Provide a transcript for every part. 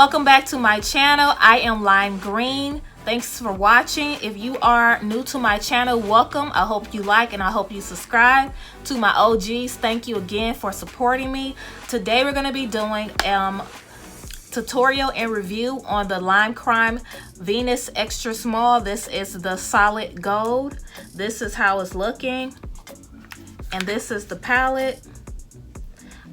welcome back to my channel. I am Lime Green. Thanks for watching. If you are new to my channel, welcome. I hope you like and I hope you subscribe. To my OGs, thank you again for supporting me. Today we're going to be doing tutorial and review on the Lime Crime Venus Extra Small. This is the solid gold. This is how it's looking, and this is the palette.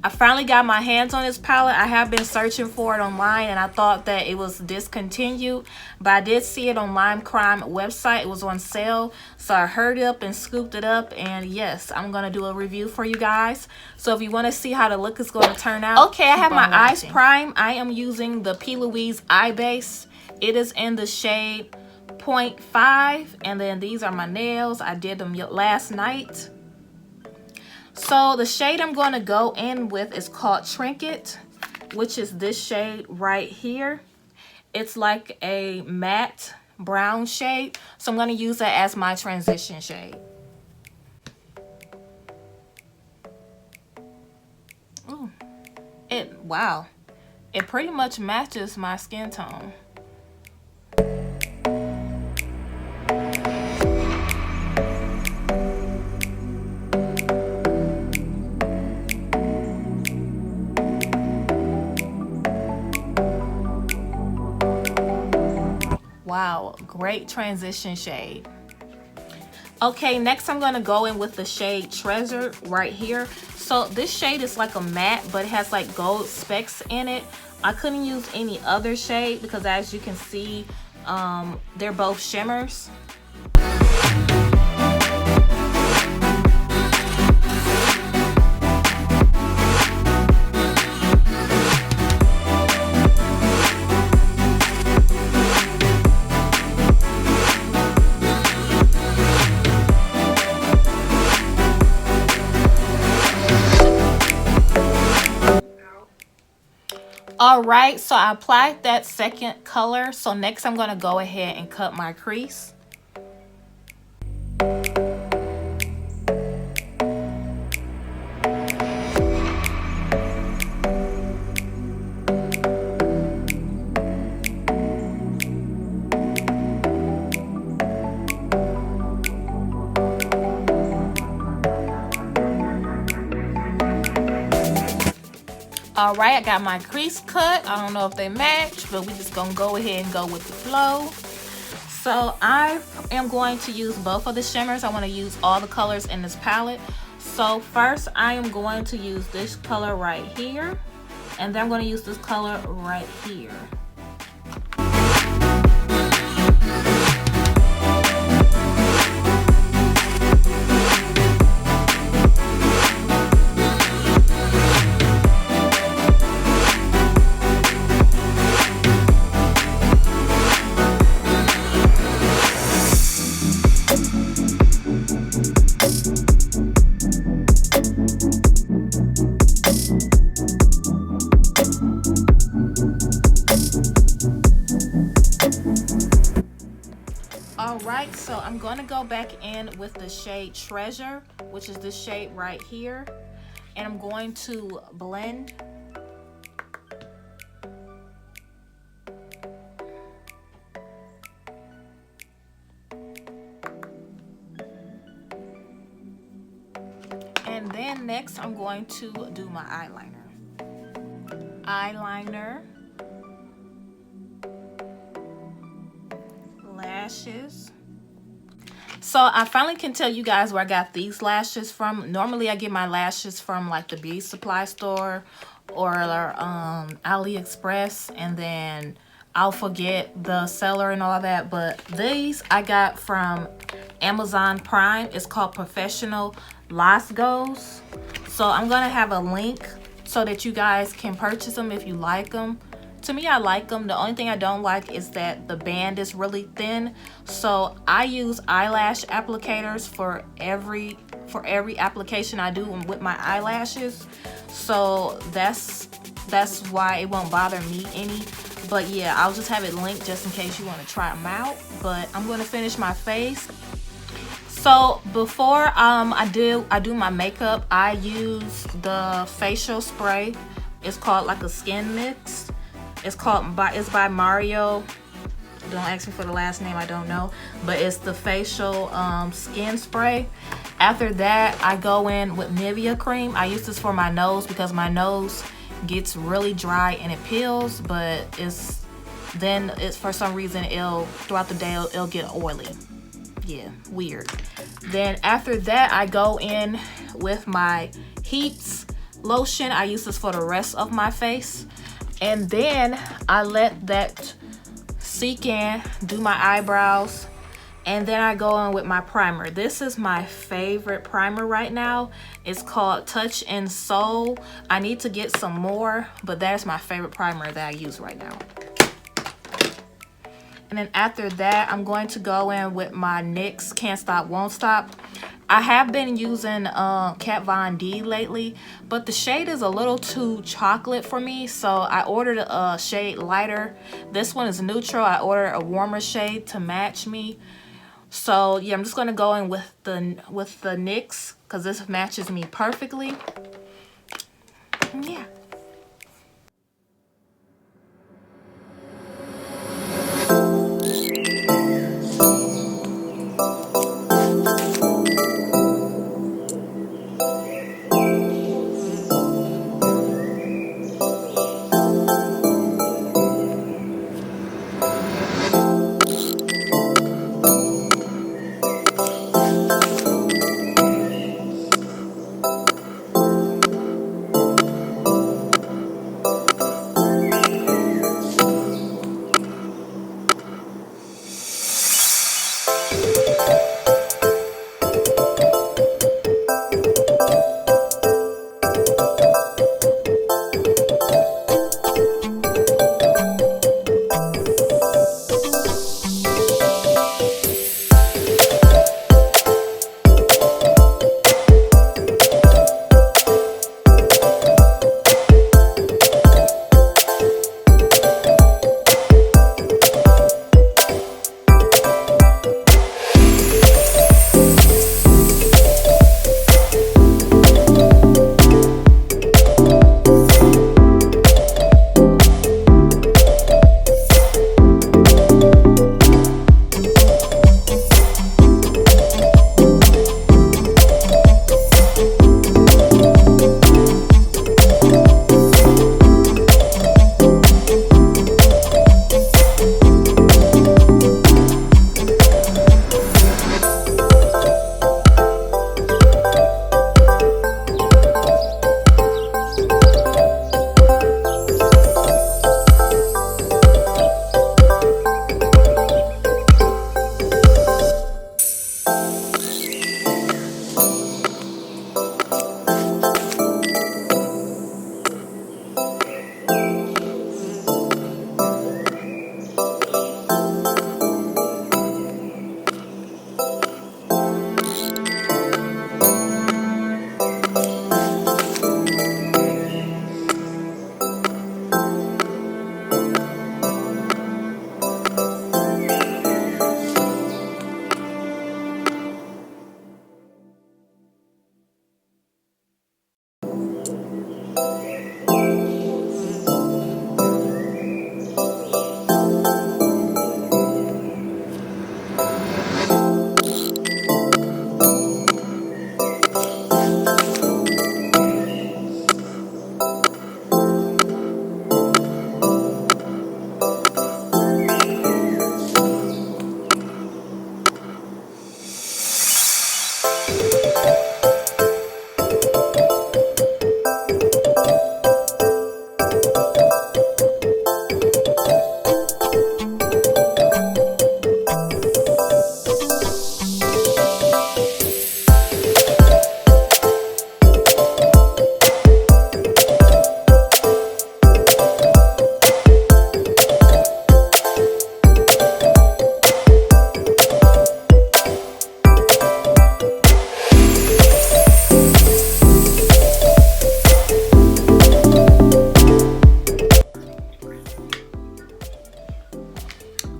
I finally got my hands on this palette. I have been searching for it online and I thought that it was discontinued, but I did see it on Lime Crime website. It was on sale, so I hurried up and scooped it up, and yes, I'm gonna do a review for you guys. So if you want to see how the look is going to turn out, okay, I have my eyes prime. I am using the P. Louise Eye Base. It is in the shade 0.5, and then these are my nails. I did them last night. So the shade I'm going to go in with is called Trinket, which is this shade right here. It's like a matte brown shade, so I'm going to use that as my transition shade. Ooh, wow, it pretty much matches my skin tone. Wow, great transition shade. Okay, next I'm gonna go in with the shade Treasure right here. So this shade is like a matte, but it has like gold specks in it. I couldn't use any other shade because, as you can see, they're both shimmers. All right, so I applied that second color. So next I'm going to go ahead and cut my crease. All right, I got my crease cut. I don't know if they match, but we just gonna go ahead and go with the flow. So I am going to use both of the shimmers. I want to use all the colors in this palette. So first I am going to use this color right here, and then I'm going to use this color right here. Alright, so I'm going to go back in with the shade Treasure, which is this shade right here, and I'm going to blend. And then next I'm going to do my eyeliner. Lashes. So I finally can tell you guys where I got these lashes from. Normally I get my lashes from like the beauty supply store or AliExpress, and then I'll forget the seller and all that, but these I got from Amazon Prime. It's called Professional Lasgos. So I'm gonna have a link so that you guys can purchase them if you like them. To me, I like them. The only thing I don't like is that the band is really thin. So I use eyelash applicators for every application I do with my eyelashes. So that's why it won't bother me any. But yeah, I'll just have it linked just in case you want to try them out. But I'm going to finish my face. So before I do my makeup, I use the facial spray. It's called like a skin mix. It's by Mario. Don't ask me for the last name, I don't know. But it's the facial skin spray. After that, I go in with Nivea cream. I use this for my nose because my nose gets really dry and it peels, but it's for some reason throughout the day it'll get oily. Yeah, weird. Then after that, I go in with my Heats lotion. I use this for the rest of my face. And then I let that seek in, do my eyebrows, and then I go in with my primer. This is my favorite primer right now. It's called Touch and Soul. I need to get some more, but that's my favorite primer that I use right now. And then after that, I'm going to go in with my NYX Can't Stop Won't Stop. I have been using Kat Von D lately, but the shade is a little too chocolate for me, so I ordered a shade lighter. This one is neutral. I ordered a warmer shade to match me. So yeah, I'm just gonna go in with the NYX because this matches me perfectly. Yeah.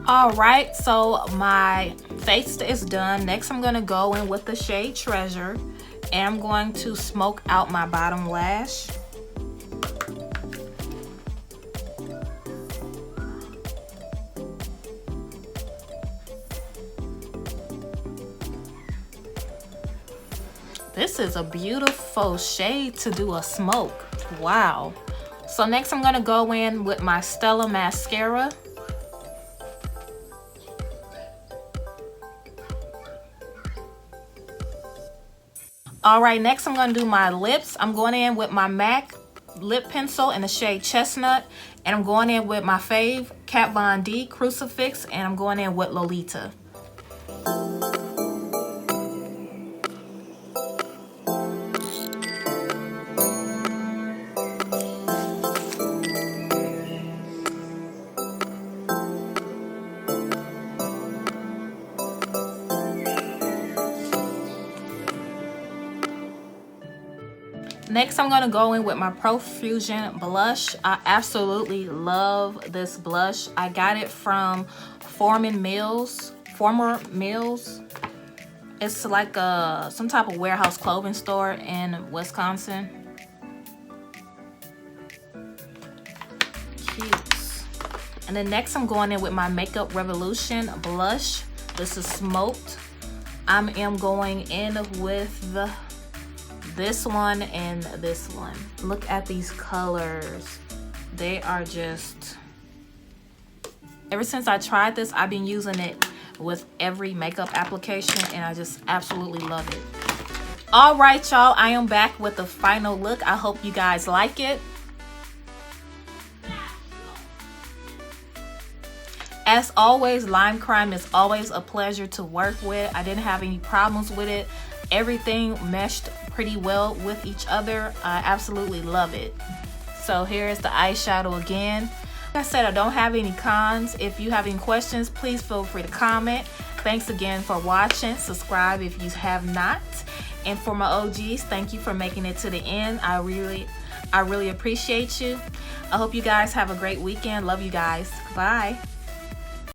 All right, so my face is done. Next, I'm gonna go in with the shade Treasure, and I'm going to smoke out my bottom lash. This is a beautiful shade to do a smoke. Wow. So next I'm gonna go in with my Stella mascara. All right, next I'm gonna do my lips. I'm going in with my MAC lip pencil in the shade Chestnut, and I'm going in with my fave Kat Von D Crucifix, and I'm going in with Lolita. Next, I'm gonna go in with my Profusion blush. I absolutely love this blush. I got it from Former Mills. It's like some type of warehouse clothing store in Wisconsin. Cute. And then next, I'm going in with my Makeup Revolution blush. This is smoked. I am going in with this one and this one. Look at these colors. They are just, ever since I tried this, I've been using it with every makeup application, and I just absolutely love it. All right, y'all, I am back with the final look. I hope you guys like it. As always, Lime Crime is always a pleasure to work with. I didn't have any problems with it. Everything meshed pretty well with each other. I absolutely love it. So here is the eyeshadow again. Like I said, I don't have any cons. If you have any questions, please feel free to comment. Thanks again for watching. Subscribe if you have not. And for my OGs, thank you for making it to the end. I really appreciate you. I hope you guys have a great weekend. Love you guys. Bye.